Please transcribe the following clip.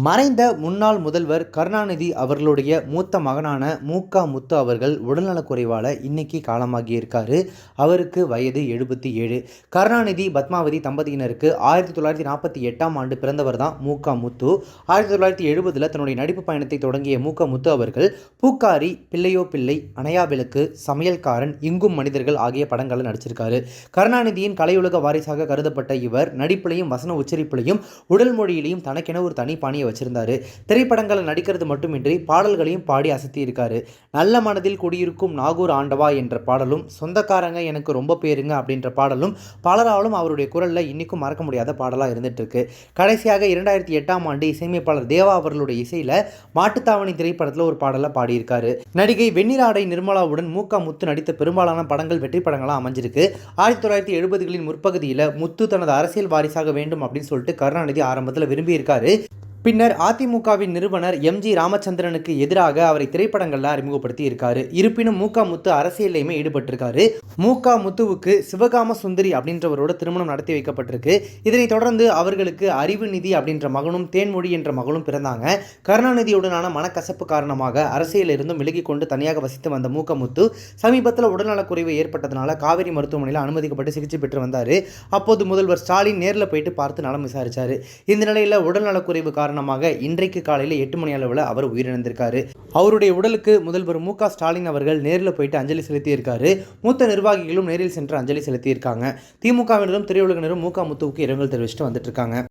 மறைந்த முன்னாள் முதல்வர் கருணாநிதி அவர்களுடைய மூத்த மகனான மு.க. முத்து அவர்கள் உடல்நலக்குறைவால் இன்னைக்கு காலமாகியிருக்காரு. அவருக்கு வயது 77. கருணாநிதி பத்மாவதி தம்பதியினருக்கு 1948ஆம் ஆண்டு பிறந்தவர் தான் மு.க. முத்து. 1970 தன்னுடைய நடிப்பு பயணத்தை தொடங்கிய மு.க. முத்து அவர்கள் பூக்காரி, பிள்ளையோ பிள்ளை, அணையா விளக்கு, சமையல்காரன், இங்கும் மனிதர்கள் ஆகிய படங்களில் நடிச்சிருக்காரு. கருணாநிதியின் கலையுலக வாரிசாக கருதப்பட்ட இவர் நடிப்பிலையும் வசன உச்சரிப்பிலையும் உடல் மொழியிலையும் தனக்கென ஒரு தனி பாணியை வச்சிருந்தாரு. திரைப்படங்களில் நடிக்கிறது மட்டுமின்றி பாடல்களையும் பாடி அசத்தி இருக்காரு. நல்ல மனதில் குடியிருக்கும் நாகூர் ஆண்டவா என்ற பாடலும், சொந்தக்காரங்க எனக்கு ரொம்ப பேருங்க அப்படின்ற பாடலும் பலராலும் அவருடைய குரல்ல இன்னைக்கும் மறக்க முடியாத பாடலா இருந்துட்டு இருக்கு. கடைசியாக 2008ஆம் ஆண்டு இசையமைப்பாளர் தேவா அவர்களுடைய இசையில மாட்டுத்தாவணி திரைப்படத்தில் ஒரு பாடலை பாடியிருக்காரு. நடிகை வெண்ணிராடை நிர்மலாவுடன் மு.க. முத்து நடித்த பெரும்பாலான படங்கள் வெற்றி படங்களாக அமைஞ்சிருக்கு. 1970களின் முற்பகுதியில் முத்து தனது அரசியல் வாரிசாக வேண்டும் அப்படின்னு சொல்லிட்டு கருணாநிதி ஆரம்பத்தில் விரும்பி இருக்காரு. பின்னர் அதிமுகவின் நிறுவனர் எம்.ஜி. ராமச்சந்திரனுக்கு எதிராக அவரை திரைப்படங்களில் அறிமுகப்படுத்தி இருக்காரு. இருப்பினும் மு.க. முத்து அரசியலையுமே ஈடுபட்டிருக்காரு. மு.க. முத்துவுக்கு சிவகாம சுந்தரி அப்படின்றவரோட திருமணம் நடத்தி வைக்கப்பட்டிருக்கு. இதனைத் தொடர்ந்து அவர்களுக்கு அறிவு நிதி அப்படின்ற மகனும், தேன்மொழி என்ற மகளும் பிறந்தாங்க. கருணாநிதியுடனான மனக்கசப்பு காரணமாக அரசியலிருந்தும் விலகி கொண்டு தனியாக வசித்து வந்த மு.க. முத்து சமீபத்தில் உடல்நலக்குறைவு ஏற்பட்டதனால காவேரி மருத்துவமனையில் அனுமதிக்கப்பட்டு சிகிச்சை பெற்று வந்தார். அப்போது முதல்வர் ஸ்டாலின் நேரில் போயிட்டு பார்த்து நலம் விசாரிச்சார். இந்த நிலையில் உடல்நலக்குறைவு காரணமாக இன்றைக்கு காலையில் 8 மணி அளவில் அவர் உயிரிழந்திருக்காரு. அவருடைய உடலுக்கு முதல்வர் மு.க. ஸ்டாலின் அவர்கள் நேரில் போயிட்டு அஞ்சலி செலுத்தியிருக்காரு. மூத்த நிர்வாகிகளும் நேரில் சென்று அஞ்சலி செலுத்தியிருக்காங்க. திமுகவினரும் திரையுலகினரும் மு.க. முத்துவுக்கு இரங்கல் தெரிவிச்சுட்டு வந்துட்டு இருக்காங்க.